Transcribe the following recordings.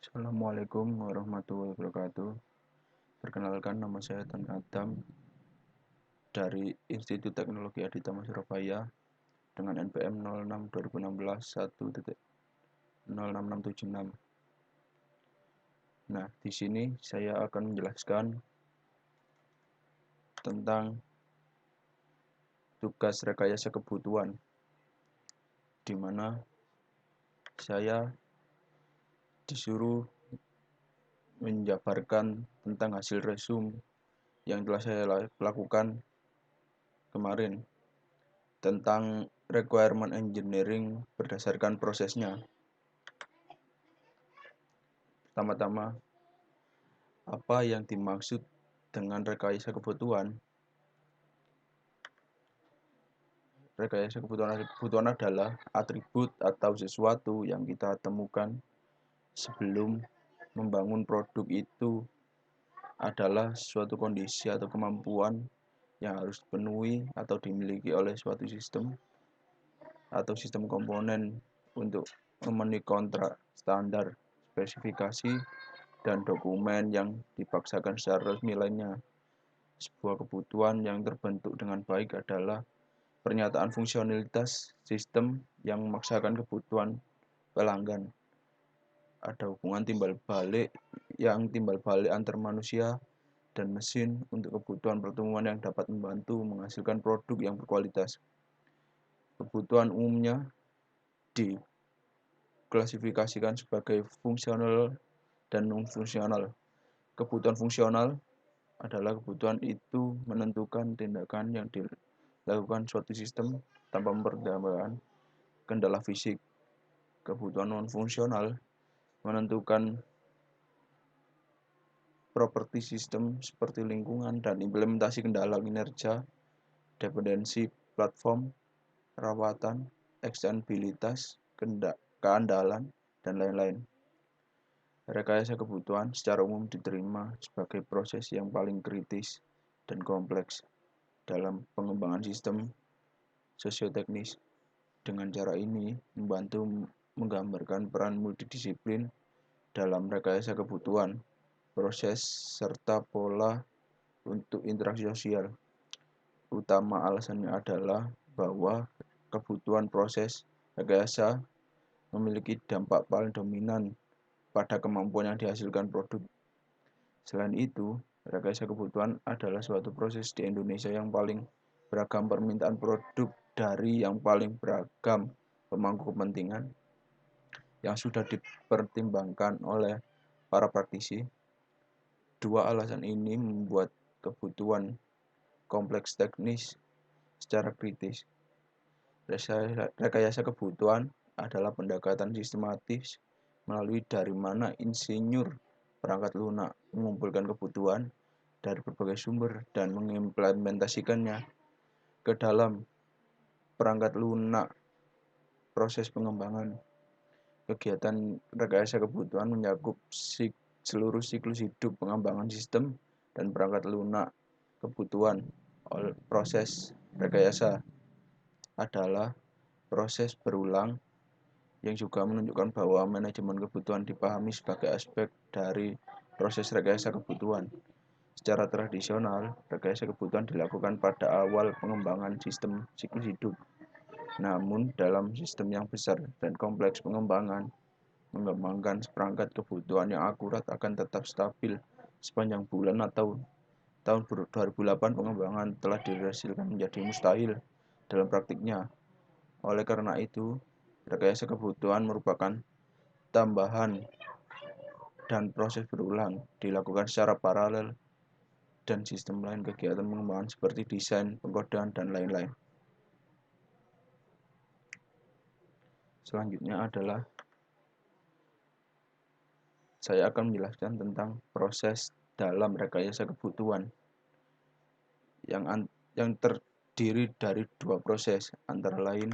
Assalamualaikum warahmatullahi wabarakatuh. Perkenalkan, nama saya Tan Adam dari Institut Teknologi Aditama Surabaya dengan NPM 06 2016 1.06676. Nah, di sini saya akan menjelaskan tentang tugas rekayasa kebutuhan, di mana saya disuruh menjabarkan tentang hasil resume yang telah saya lakukan kemarin tentang requirement engineering berdasarkan prosesnya. Pertama-tama, apa yang dimaksud dengan rekayasa kebutuhan? Rekayasa kebutuhan adalah atribut atau sesuatu yang kita temukan sebelum membangun produk. Itu adalah suatu kondisi atau kemampuan yang harus dipenuhi atau dimiliki oleh suatu sistem atau sistem komponen untuk memenuhi kontrak, standar, spesifikasi, dan dokumen yang dipaksakan secara resmi lainnya. Sebuah kebutuhan yang terbentuk dengan baik adalah pernyataan fungsionalitas sistem yang memaksakan kebutuhan pelanggan. Ada hubungan timbal balik antar manusia dan mesin untuk kebutuhan pertemuan yang dapat membantu menghasilkan produk yang berkualitas. Kebutuhan umumnya diklasifikasikan sebagai fungsional dan non-fungsional. Kebutuhan fungsional adalah kebutuhan itu menentukan tindakan yang dilakukan suatu sistem tanpa mempertimbangkan kendala fisik. Kebutuhan non-fungsional menentukan properti sistem seperti lingkungan dan implementasi kendala kinerja, dependensi platform, rawatan, ekstensibilitas, keandalan, dan lain-lain. Rekayasa kebutuhan secara umum diterima sebagai proses yang paling kritis dan kompleks dalam pengembangan sistem sosioteknis. Dengan cara ini, membantu menggambarkan peran multidisiplin dalam rekayasa kebutuhan, proses, serta pola untuk interaksi sosial. Utama alasannya adalah bahwa kebutuhan proses rekayasa memiliki dampak paling dominan pada kemampuan yang dihasilkan produk. Selain itu, rekayasa kebutuhan adalah suatu proses di Indonesia yang paling beragam permintaan produk dari yang paling beragam pemangku kepentingan yang sudah dipertimbangkan oleh para praktisi. Dua alasan ini membuat kebutuhan kompleks teknis secara kritis. Rekayasa kebutuhan adalah pendekatan sistematis melalui dari mana insinyur perangkat lunak mengumpulkan kebutuhan dari berbagai sumber dan mengimplementasikannya ke dalam perangkat lunak. Proses pengembangan kegiatan rekayasa kebutuhan mencakup seluruh siklus hidup pengembangan sistem dan perangkat lunak kebutuhan. Proses rekayasa adalah proses berulang yang juga menunjukkan bahwa manajemen kebutuhan dipahami sebagai aspek dari proses rekayasa kebutuhan. Secara tradisional, rekayasa kebutuhan dilakukan pada awal pengembangan sistem siklus hidup. Namun, dalam sistem yang besar dan kompleks pengembangan, mengembangkan seperangkat kebutuhan yang akurat akan tetap stabil sepanjang bulan atau tahun 2008 pengembangan telah dihasilkan menjadi mustahil dalam praktiknya. Oleh karena itu, rekayasa kebutuhan merupakan tambahan dan proses berulang dilakukan secara paralel dan sistem lain kegiatan pengembangan seperti desain, pengkodean, dan lain-lain. Selanjutnya adalah saya akan menjelaskan tentang proses dalam rekayasa kebutuhan yang terdiri dari dua proses, antara lain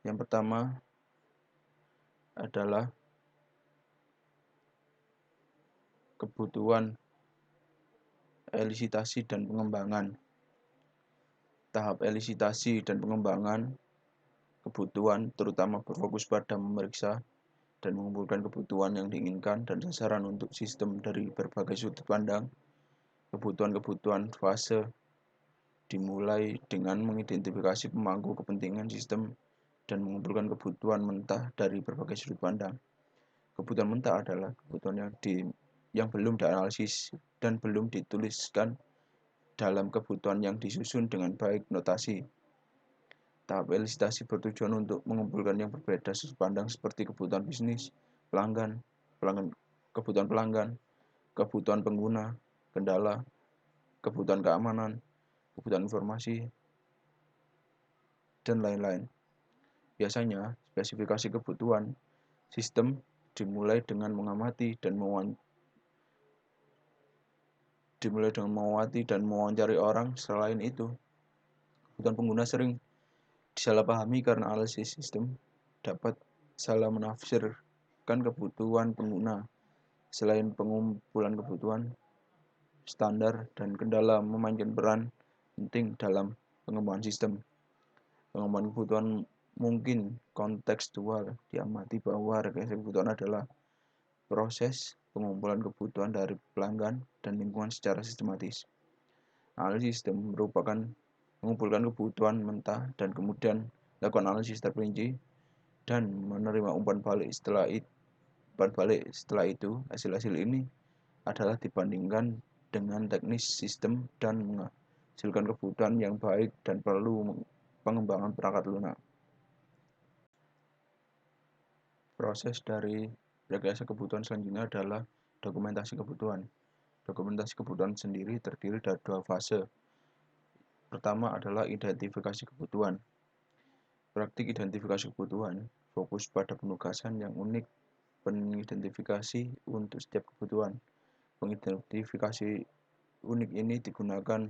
yang pertama adalah kebutuhan elisitasi dan pengembangan. Tahap elisitasi dan pengembangan kebutuhan terutama berfokus pada memeriksa dan mengumpulkan kebutuhan yang diinginkan dan sasaran untuk sistem dari berbagai sudut pandang. Kebutuhan-kebutuhan fase dimulai dengan mengidentifikasi pemangku kepentingan sistem dan mengumpulkan kebutuhan mentah dari berbagai sudut pandang. Kebutuhan mentah adalah kebutuhan yang belum dianalisis dan belum dituliskan dalam kebutuhan yang disusun dengan baik notasi. Tahap elisitasi bertujuan untuk mengumpulkan yang berbeda sudut pandang seperti kebutuhan bisnis, kebutuhan pelanggan, kebutuhan pengguna, kendala, kebutuhan keamanan, kebutuhan informasi, dan lain-lain. Biasanya, spesifikasi kebutuhan sistem dimulai dengan mengamati dan mewawancari orang. Selain itu, kebutuhan pengguna sering disalahpahami karena analisis sistem dapat salah menafsirkan kebutuhan pengguna. Selain pengumpulan kebutuhan, standar dan kendala memainkan peran penting dalam pengembangan sistem. Pengembangan kebutuhan mungkin kontekstual, diamati bahwa rekayasa kebutuhan adalah proses pengumpulan kebutuhan dari pelanggan dan lingkungan secara sistematis. Analisis sistem merupakan mengumpulkan kebutuhan mentah dan kemudian lakukan analisis terperinci dan menerima umpan balik. Setelah itu, hasil-hasil ini adalah dibandingkan dengan teknis sistem dan menghasilkan kebutuhan yang baik dan perlu pengembangan perangkat lunak. Proses dari rekayasa kebutuhan selanjutnya adalah dokumentasi kebutuhan. Dokumentasi kebutuhan sendiri terdiri dari dua fase. Pertama adalah identifikasi kebutuhan. Praktik identifikasi kebutuhan fokus pada penugasan yang unik pengidentifikasi untuk setiap kebutuhan. Pengidentifikasi unik ini digunakan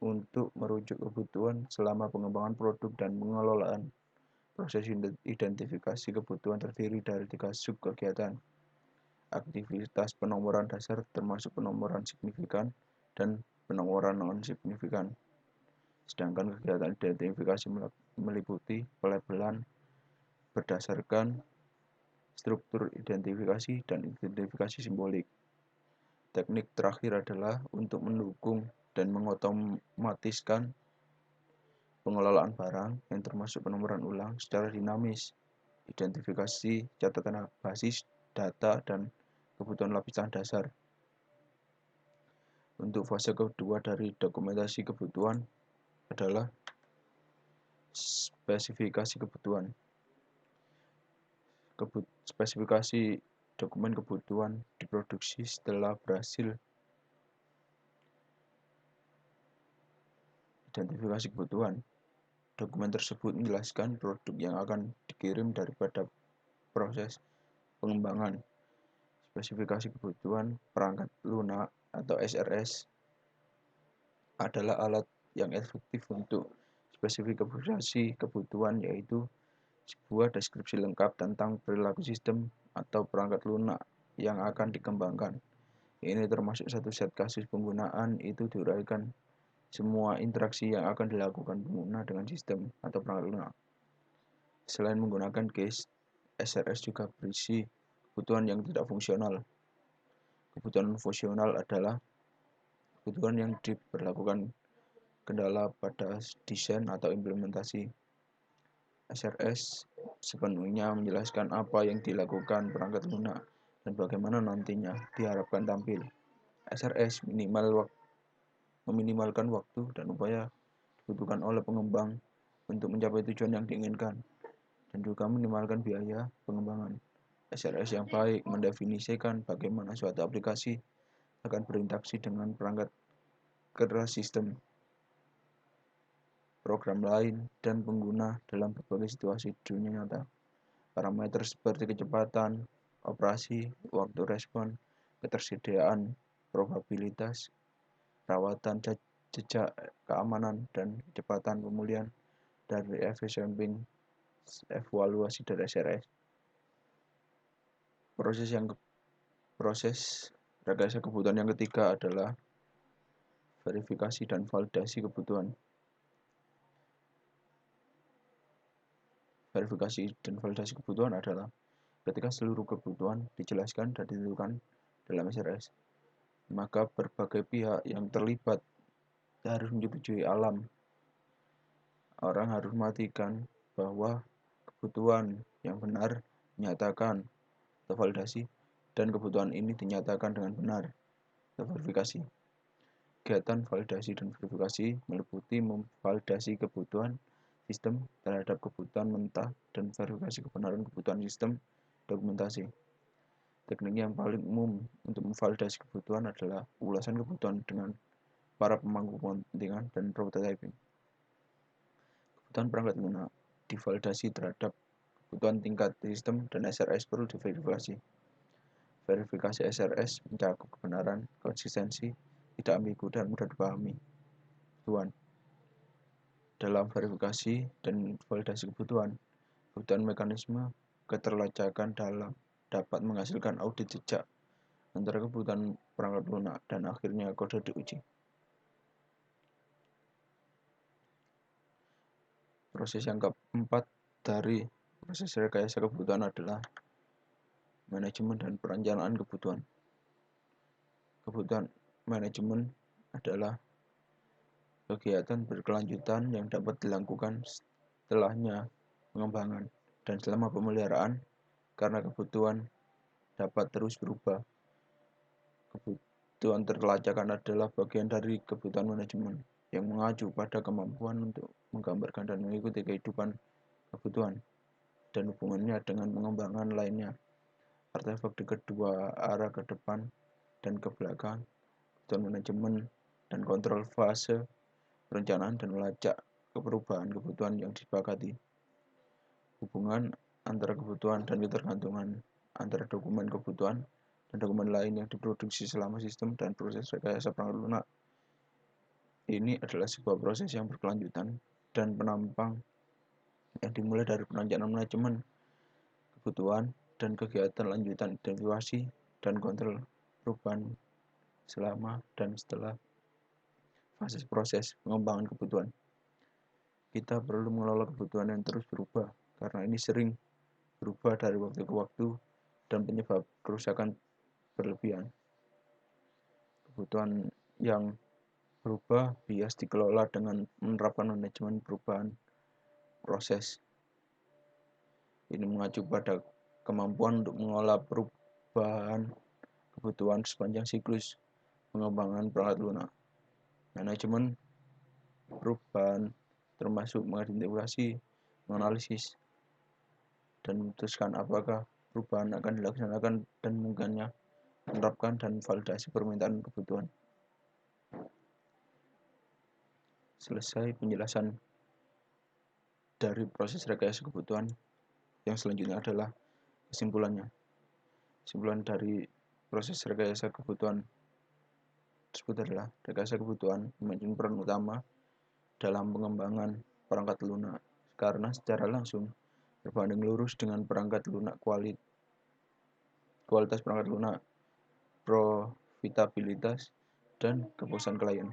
untuk merujuk kebutuhan selama pengembangan produk dan pengelolaan. Proses identifikasi kebutuhan terdiri dari 3 sub kegiatan. Aktivitas penomoran dasar termasuk penomoran signifikan dan penomoran non-signifikan. Sedangkan kegiatan identifikasi meliputi pelabelan berdasarkan struktur identifikasi dan identifikasi simbolik. Teknik terakhir adalah untuk mendukung dan mengotomatiskan pengelolaan barang yang termasuk penomoran ulang secara dinamis, identifikasi catatan basis, data, dan kebutuhan lapisan dasar. Untuk fase kedua dari dokumentasi kebutuhan adalah spesifikasi kebutuhan. Spesifikasi dokumen kebutuhan diproduksi setelah berhasil identifikasi kebutuhan. Dokumen tersebut menjelaskan produk yang akan dikirim daripada proses pengembangan. Spesifikasi kebutuhan perangkat lunak atau SRS adalah alat yang efektif untuk spesifikasi kebutuhan, yaitu sebuah deskripsi lengkap tentang perilaku sistem atau perangkat lunak yang akan dikembangkan. Ini termasuk satu set kasus penggunaan, itu diuraikan semua interaksi yang akan dilakukan pengguna dengan sistem atau perangkat lunak. Selain menggunakan case, SRS juga berisi kebutuhan yang tidak fungsional. Kebutuhan fungsional adalah kebutuhan yang diberlakukan kendala pada desain atau implementasi. SRS sepenuhnya menjelaskan apa yang dilakukan perangkat lunak dan bagaimana nantinya diharapkan tampil. SRS meminimalkan waktu dan upaya dibutuhkan oleh pengembang untuk mencapai tujuan yang diinginkan, dan juga meminimalkan biaya pengembangan. SRS yang baik mendefinisikan bagaimana suatu aplikasi akan berinteraksi dengan perangkat keras sistem, program lain, dan pengguna dalam berbagai situasi dunia nyata. Parameter seperti kecepatan operasi, waktu respon, ketersediaan, probabilitas, rawatan jejak keamanan, dan kecepatan pemulihan dari efek samping evaluasi dari SRS. Proses rekayasa kebutuhan yang ketiga adalah verifikasi dan validasi kebutuhan. Verifikasi dan validasi kebutuhan adalah Ketika seluruh kebutuhan dijelaskan dan ditentukan dalam SRS, maka berbagai pihak yang terlibat harus menyetujui alam. Orang harus memastikan bahwa kebutuhan yang benar dinyatakan atau validasi, dan kebutuhan ini dinyatakan dengan benar atau verifikasi. Kegiatan validasi dan verifikasi meliputi memvalidasi kebutuhan sistem terhadap kebutuhan mentah dan verifikasi kebenaran kebutuhan sistem dokumentasi. Teknik yang paling umum untuk memvalidasi kebutuhan adalah ulasan kebutuhan dengan para pemangku kepentingan dan prototyping. Kebutuhan perangkat lunak divalidasi terhadap kebutuhan tingkat sistem dan SRS perlu diverifikasi. Verifikasi SRS mencakup kebenaran, konsistensi, tidak ambigu, dan mudah dipahami. Dalam verifikasi dan validasi kebutuhan mekanisme keterlacakan dapat menghasilkan audit jejak antara kebutuhan perangkat lunak dan akhirnya kode diuji. Proses yang keempat dari proses rekayasa kebutuhan adalah manajemen dan perencanaan kebutuhan. Kebutuhan manajemen adalah kegiatan berkelanjutan yang dapat dilakukan setelahnya pengembangan dan selama pemeliharaan karena kebutuhan dapat terus berubah. Kebutuhan terlacakan adalah bagian dari kebutuhan manajemen yang mengacu pada kemampuan untuk menggambarkan dan mengikuti kehidupan kebutuhan dan hubungannya dengan pengembangan lainnya. Artefak di kedua arah ke depan dan ke belakang, kebutuhan manajemen dan kontrol fase perencanaan dan melacak perubahan kebutuhan yang disepakati. Hubungan antara kebutuhan dan ketergantungan antara dokumen kebutuhan dan dokumen lain yang diproduksi selama sistem dan proses rekayasa perangkat lunak. Ini adalah sebuah proses yang berkelanjutan dan penampang yang dimulai dari perencanaan manajemen kebutuhan dan kegiatan lanjutan identifikasi dan kontrol perubahan selama dan setelah fase proses pengembangan kebutuhan. Kita perlu mengelola kebutuhan yang terus berubah karena ini sering berubah dari waktu ke waktu dan penyebab kerusakan berlebihan. Kebutuhan yang berubah bias dikelola dengan menerapkan manajemen perubahan proses. Ini mengacu pada kemampuan untuk mengolah perubahan kebutuhan sepanjang siklus pengembangan perangkat lunak. Manajemen perubahan termasuk mengidentifikasi, menganalisis, dan memutuskan apakah perubahan akan dilaksanakan dan mungkinnya menerapkan dan validasi permintaan kebutuhan. Selesai penjelasan dari proses rekayasa kebutuhan, yang selanjutnya adalah kesimpulannya. Kesimpulan dari proses rekayasa kebutuhan tersebut adalah rekayasa kebutuhan memainkan peran utama dalam pengembangan perangkat lunak karena secara langsung berbanding lurus dengan perangkat lunak kualitas perangkat lunak, profitabilitas, dan kepuasan klien.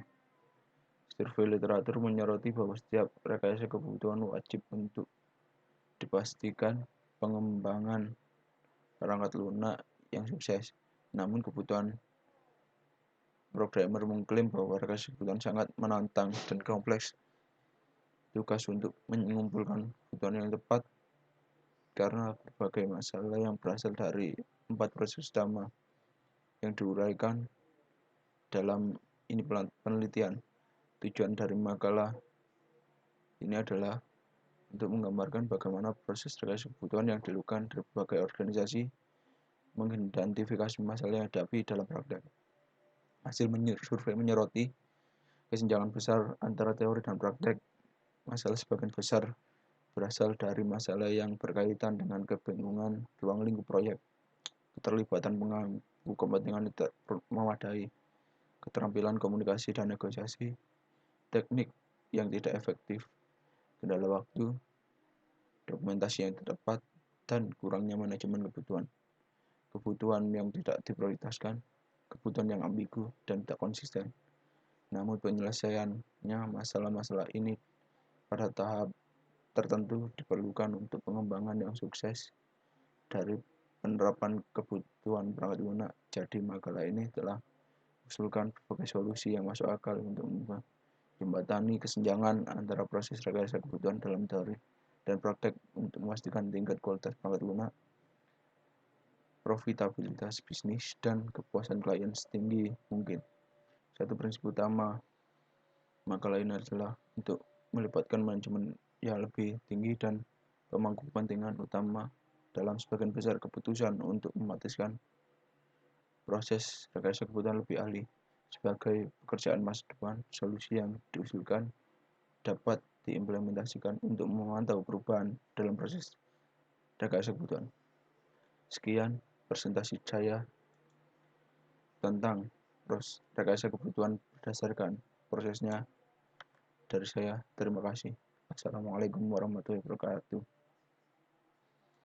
Survei literatur menyoroti bahwa setiap rekayasa kebutuhan wajib untuk dipastikan pengembangan perangkat lunak yang sukses. Namun kebutuhan programmer mengklaim bahwa rekayasa kebutuhan sangat menantang dan kompleks. Tugas untuk mengumpulkan kebutuhan yang tepat karena berbagai masalah yang berasal dari 4 proses utama yang diuraikan dalam ini penelitian. Tujuan dari makalah ini adalah untuk menggambarkan bagaimana proses rekayasa kebutuhan yang dilakukan dari berbagai organisasi mengidentifikasi masalah yang dihadapi dalam praktek. Hasil survei menyoroti kesenjangan besar antara teori dan praktek. Masalah sebagian besar berasal dari masalah yang berkaitan dengan kebingungan ruang lingkup proyek, keterlibatan pemangku kepentingan tidak memadai, keterampilan komunikasi dan negosiasi, teknik yang tidak efektif, kendala waktu, dokumentasi yang tidak tepat, dan kurangnya manajemen kebutuhan. Kebutuhan yang tidak diprioritaskan, kebutuhan yang ambigu dan tidak konsisten. Namun penyelesaiannya masalah-masalah ini pada tahap tertentu diperlukan untuk pengembangan yang sukses dari penerapan kebutuhan perangkat lunak. Jadi makalah ini telah mengusulkan berbagai solusi yang masuk akal untuk menjembatani kesenjangan antara proses rekayasa kebutuhan dalam teori dan praktek untuk memastikan tingkat kualitas perangkat lunak, profitabilitas bisnis, dan kepuasan klien setinggi mungkin. Satu prinsip utama makalah ini adalah untuk melibatkan manajemen yang lebih tinggi dan pemangku kepentingan utama dalam sebagian besar keputusan untuk memastikan proses rekayasa kebutuhan lebih ahli. Sebagai pekerjaan masa depan, solusi yang diusulkan dapat diimplementasikan untuk memantau perubahan dalam proses rekayasa kebutuhan. Sekian presentasi saya tentang rekayasa kebutuhan berdasarkan prosesnya dari saya. Terima kasih. Assalamualaikum warahmatullahi wabarakatuh.